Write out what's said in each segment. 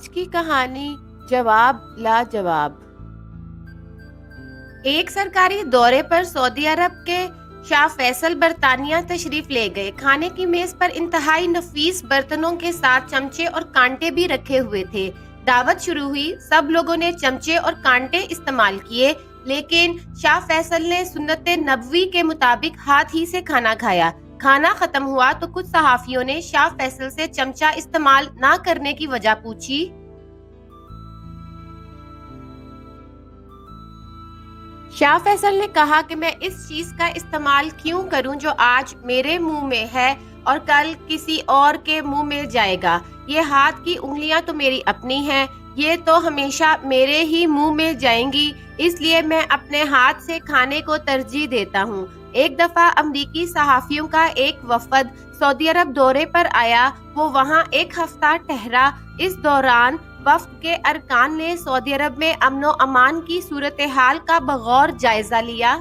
آج کی کہانی جواب لاجواب۔ ایک سرکاری دورے پر سعودی عرب کے شاہ فیصل برطانیہ تشریف لے گئے۔ کھانے کی میز پر انتہائی نفیس برتنوں کے ساتھ چمچے اور کانٹے بھی رکھے ہوئے تھے۔ دعوت شروع ہوئی، سب لوگوں نے چمچے اور کانٹے استعمال کیے، لیکن شاہ فیصل نے سنت نبوی کے مطابق ہاتھ ہی سے کھانا کھایا۔ کھانا ختم ہوا تو کچھ صحافیوں نے شاہ فیصل سے چمچہ استعمال نہ کرنے کی وجہ پوچھی۔ شاہ فیصل نے کہا کہ میں اس چیز کا استعمال کیوں کروں جو آج میرے منہ میں ہے اور کل کسی اور کے منہ میں جائے گا۔ یہ ہاتھ کی انگلیاں تو میری اپنی ہیں، یہ تو ہمیشہ میرے ہی منہ میں جائیں گی، اس لیے میں اپنے ہاتھ سے کھانے کو ترجیح دیتا ہوں۔ ایک دفعہ امریکی صحافیوں کا ایک وفد سعودی عرب دورے پر آیا، وہ وہاں ایک ہفتہ ٹھہرا۔ اس دوران وفد کے ارکان نے سعودی عرب میں امن و امان کی صورتحال کا بغور جائزہ لیا۔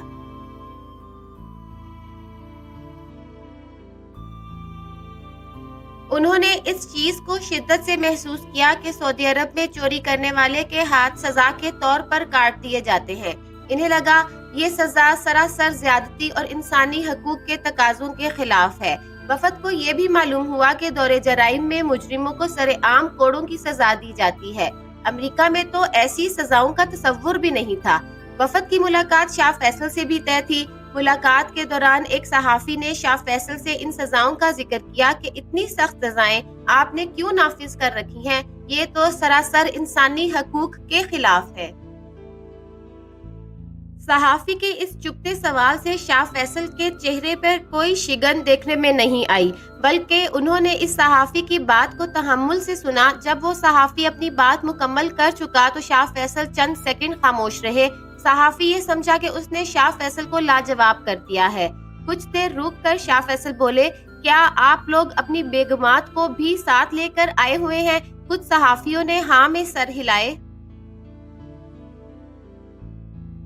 انہوں نے اس چیز کو شدت سے محسوس کیا کہ سعودی عرب میں چوری کرنے والے کے ہاتھ سزا کے طور پر کاٹ دیے جاتے ہیں۔ انہیں لگا یہ سزا سراسر زیادتی اور انسانی حقوق کے تقاضوں کے خلاف ہے۔ وفد کو یہ بھی معلوم ہوا کہ دور جرائم میں مجرموں کو سر عام کوڑوں کی سزا دی جاتی ہے۔ امریکہ میں تو ایسی سزاؤں کا تصور بھی نہیں تھا۔ وفد کی ملاقات شاہ فیصل سے بھی طے تھی۔ ملاقات کے دوران ایک صحافی نے شاہ فیصل سے ان سزاؤں کا ذکر کیا کہ اتنی سخت سزائیں آپ نے کیوں نافذ کر رکھی ہیں، یہ تو سراسر انسانی حقوق کے خلاف ہے۔ صحافی کے اس چپتے سوال سے شاہ فیصل کے چہرے پر کوئی شگن دیکھنے میں نہیں آئی، بلکہ انہوں نے اس صحافی کی بات کو تحمل سے سنا۔ جب وہ صحافی اپنی بات مکمل کر چکا تو شاہ فیصل چند سیکنڈ خاموش رہے۔ صحافی یہ سمجھا کہ اس نے شاہ فیصل کو لاجواب کر دیا ہے۔ کچھ دیر رک کر شاہ فیصل بولے، کیا آپ لوگ اپنی بیگمات کو بھی ساتھ لے کر آئے ہوئے ہیں؟ کچھ صحافیوں نے ہاں میں سر ہلائے۔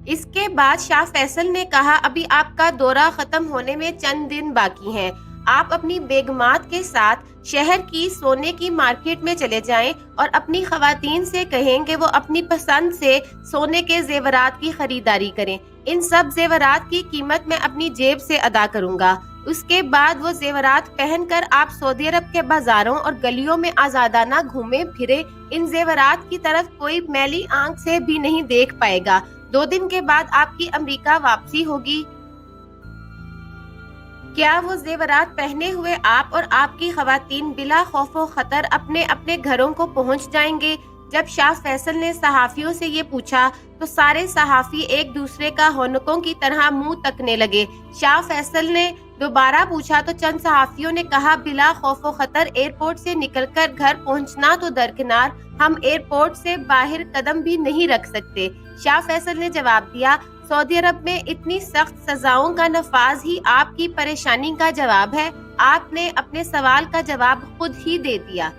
اس کے بعد شاہ فیصل نے کہا، ابھی آپ کا دورہ ختم ہونے میں چند دن باقی ہیں۔ آپ اپنی بیگمات کے ساتھ شہر کی سونے کی مارکیٹ میں چلے جائیں اور اپنی خواتین سے کہیں کہ وہ اپنی پسند سے سونے کے زیورات کی خریداری کریں۔ ان سب زیورات کی قیمت میں اپنی جیب سے ادا کروں گا۔ اس کے بعد وہ زیورات پہن کر آپ سعودی عرب کے بازاروں اور گلیوں میں آزادانہ گھومیں پھریں۔ ان زیورات کی طرف کوئی میلی آنکھ سے بھی نہیں دیکھ پائے گا۔ 2 دن کے بعد آپ کی امریکہ واپسی ہوگی۔ کیا وہ زیورات پہنے ہوئے آپ اور آپ کی خواتین بلا خوف و خطر اپنے اپنے گھروں کو پہنچ جائیں گے؟ جب شاہ فیصل نے صحافیوں سے یہ پوچھا تو سارے صحافی ایک دوسرے کا ہونکوں کی طرح منہ تکنے لگے۔ شاہ فیصل نے دوبارہ پوچھا تو چند صحافیوں نے کہا، بلا خوف و خطر ایئرپورٹ سے نکل کر گھر پہنچنا تو درکنار، ہم ایئرپورٹ سے باہر قدم بھی نہیں رکھ سکتے۔ شاہ فیصل نے جواب دیا، سعودی عرب میں اتنی سخت سزاؤں کا نفاذ ہی آپ کی پریشانی کا جواب ہے۔ آپ نے اپنے سوال کا جواب خود ہی دے دیا۔